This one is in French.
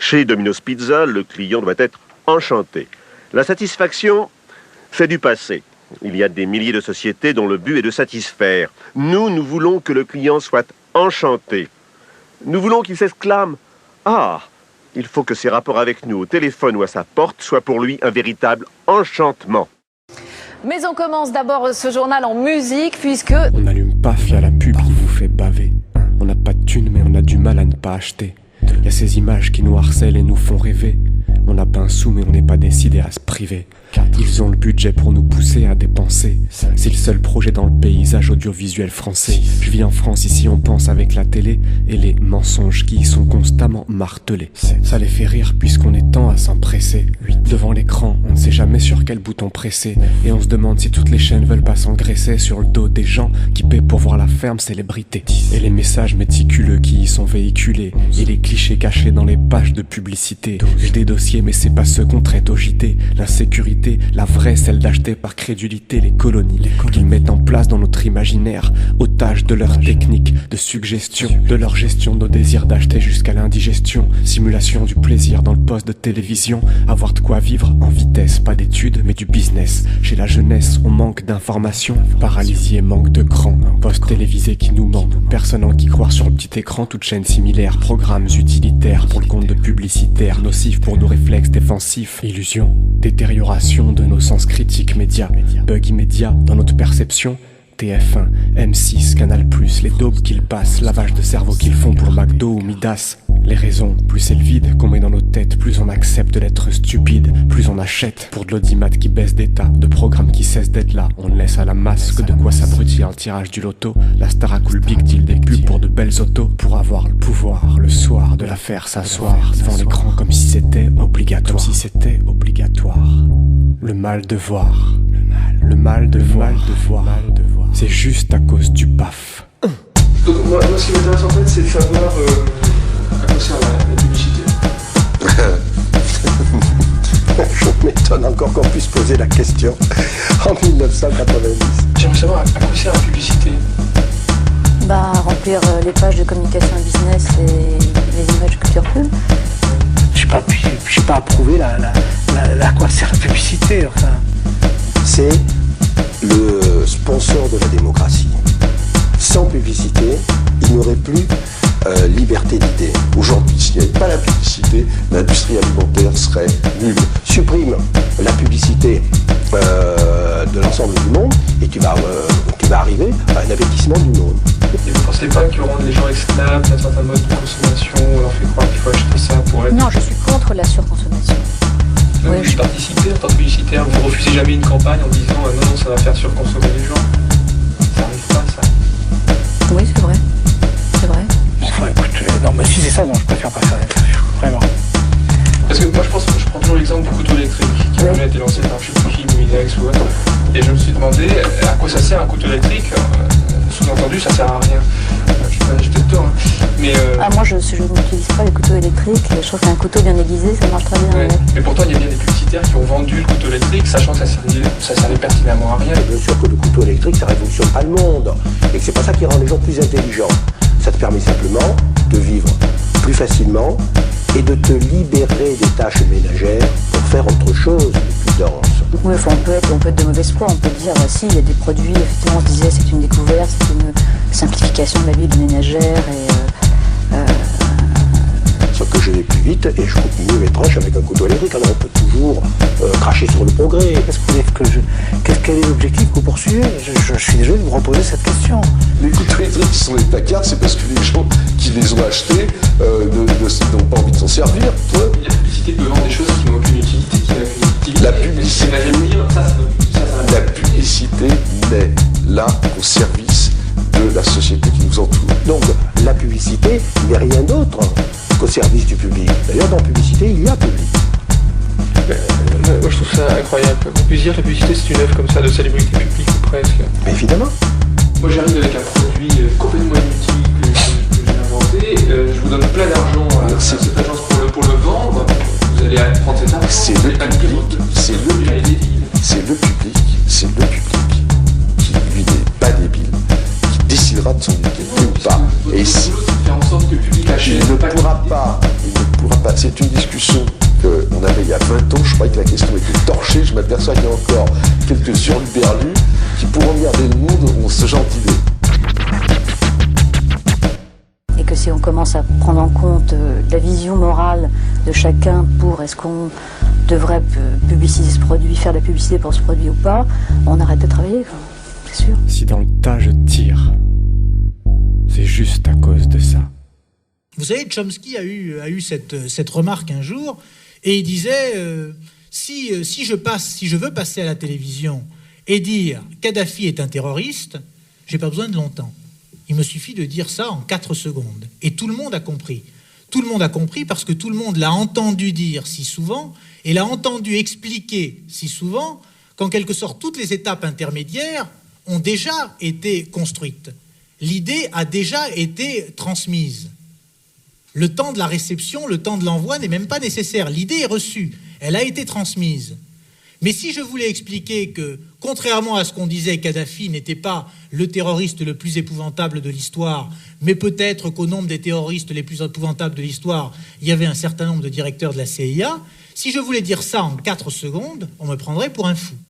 Chez Domino's Pizza, le client doit être enchanté. La satisfaction, c'est du passé. Il y a des milliers de sociétés dont le but est de satisfaire. Nous voulons que le client soit enchanté. Nous voulons qu'il s'exclame « Ah !» Il faut que ses rapports avec nous, au téléphone ou à sa porte, soient pour lui un véritable enchantement. Mais on commence d'abord ce journal en musique, puisque... On n'allume pas via la pub qui vous fait baver. On n'a pas de thunes, mais on a du mal à ne pas acheter. Y a ces images qui nous harcèlent et nous font rêver. On n'a pas un sou, mais on n'est pas décidé à se priver. Ils ont le budget pour nous pousser à dépenser. C'est le seul projet dans le paysage audiovisuel français. Je vis en France, ici on pense avec la télé et les mensonges qui y sont constamment martelés. Ça les fait rire puisqu'on est temps à s'empresser. Devant l'écran, on ne sait jamais sur quel bouton presser. Et on se demande si toutes les chaînes veulent pas s'engraisser sur le dos des gens qui paient pour voir la ferme célébrité. Et les messages méticuleux qui y sont véhiculés. Et les clichés cachés dans les pages de publicité. J'ai des dossiers mais c'est pas ceux qu'on traite au JT. L'insécurité, la vraie, celle d'acheter par crédulité les colonies qu'ils mettent en place dans notre imaginaire, otages de leur technique de suggestion, de leur gestion de nos désirs d'acheter jusqu'à l'indigestion, simulation du plaisir dans le poste de télévision, avoir de quoi vivre en vitesse, pas d'études mais du business. Chez la jeunesse, on manque d'informations, paralysie et manque de cran, poste télévisé qui nous ment, personne en qui croire sur le petit écran, toute chaîne similaire, programmes utilitaires pour le compte de publicitaires, nocifs pour nos réflexes défensifs, illusion, détérioration de nos sens critiques médias, bug immédiat dans notre perception, TF1, M6, Canal+, les daubes qu'ils passent, lavage de cerveau qu'ils font pour McDo ou Midas. Les raisons, plus c'est le vide qu'on met dans nos têtes, plus on accepte d'être stupide, plus on achète pour de l'audimat qui baisse d'état, de programmes qui cessent d'être là. On laisse à la masse que de quoi s'abrutir un tirage du loto, la Starac ou le big deal des pubs pour de belles autos, pour avoir le pouvoir le soir de la faire s'asseoir devant l'écran comme si c'était obligatoire, comme si c'était obligatoire. Le mal de voir, le mal de voir, c'est juste à cause du PAF. Donc moi ce qui m'intéresse en fait c'est de savoir à quoi sert la publicité. Je m'étonne encore qu'on puisse poser la question en 1990. J'aimerais savoir à quoi sert la publicité. Remplir les pages de communication et business et les images culture pub. Je n'ai pas approuvé à quoi sert la publicité, enfin. C'est le sponsor de la démocratie. Sans publicité, il n'y aurait plus liberté d'idées. Aujourd'hui, s'il n'y avait pas la publicité, l'industrie alimentaire serait nulle. Supprime la publicité de l'ensemble du monde et tu vas arriver à un avertissement du monde. Et vous ne pensez pas que rendre les gens esclaves d'un certain mode de consommation, on leur fait croire qu'il faut acheter ça pour être... Non, je suis contre la surconsommation. Oui, vous participez en tant que publicitaire, vous ne refusez jamais une campagne en disant non, ça va faire surconsommer les gens. Ça n'arrive pas, ça. Oui, c'est vrai. C'est vrai. Enfin, écoute, non, mais si c'est ça, non, je préfère pas faire l'interview, vraiment. Parce que moi, je prends toujours l'exemple du couteau électrique qui a jamais été lancé par je sais plus qui, Moulinex ou autre. Et je me suis demandé à quoi ça sert un couteau électrique. Sous-entendu, ça sert à rien. J'ai peut-être tort, hein. Mais moi, je n'utilise pas les couteaux électriques. Je trouve qu'un couteau bien aiguisé, ça marche très bien. Ouais. Mais pourtant, il y a bien des publicitaires qui ont vendu le couteau électrique, sachant que ça servait pertinemment à rien. Bien sûr que le couteau électrique, ça révolutionne pas le monde. Et que c'est pas ça qui rend les gens plus intelligents. Ça te permet simplement de vivre plus facilement et de te libérer des tâches ménagères pour faire autre chose de plus dense. Oui, on peut être de mauvaise foi. On peut dire, si, il y a des produits, effectivement, on se disait, c'est une découverte, c'est une simplification de la vie de ménagère et... Sauf que je vais plus vite et je coupe mieux mes tranches avec un couteau électrique. Alors on peut toujours cracher sur le progrès. Quel est l'objectif que vous poursuivez? Je suis désolé de vous reposer cette question. Les couteaux électriques qui sont les placards, c'est parce que les gens qui les ont achetés n'ont pas envie de s'en servir. La publicité peut vendre des choses qui n'ont aucune utilité, La publicité n'est là qu'au service de la société qui nous entoure. Donc la publicité n'est rien d'autre qu'au service du public. D'ailleurs dans la publicité, il y a public. Moi je trouve ça incroyable. On peut dire que la publicité c'est une œuvre comme ça de célébrité publique ou presque. Mais évidemment. Moi j'arrive avec un produit complètement inutile que j'ai inventé. Je vous donne plein d'argent à cette agence pour le vendre. Vous allez prendre cet argent. C'est le public qui lui n'est pas débile, qui décidera de son utilité ou pas. Et si faire en sorte que le public achète, il ne pourra pas pourra pas. C'est une discussion qu'on avait il y a 20 ans. Je croyais que la question était torchée. Je m'aperçois qu'il y a encore quelques surluberlus qui, pour emmerder le monde, ont ce genre d'idée. Et que si on commence à prendre en compte la vision morale de chacun pour est-ce qu'on devrait publiciser ce produit, faire de la publicité pour ce produit ou pas, on arrête de travailler, quoi. C'est sûr. Si dans le tas je tire, c'est juste à cause de ça. Vous savez, Chomsky a eu cette remarque un jour, et il disait si je veux passer à la télévision et dire Kadhafi est un terroriste, j'ai pas besoin de longtemps. Il me suffit de dire ça en 4 secondes. Et tout le monde a compris. Tout le monde a compris parce que tout le monde l'a entendu dire si souvent et l'a entendu expliquer si souvent qu'en quelque sorte toutes les étapes intermédiaires ont déjà été construites. L'idée a déjà été transmise. Le temps de la réception, le temps de l'envoi n'est même pas nécessaire. L'idée est reçue, elle a été transmise. Mais si je voulais expliquer que, contrairement à ce qu'on disait, Kadhafi n'était pas le terroriste le plus épouvantable de l'histoire, mais peut-être qu'au nombre des terroristes les plus épouvantables de l'histoire, il y avait un certain nombre de directeurs de la CIA, si je voulais dire ça en 4 secondes, on me prendrait pour un fou.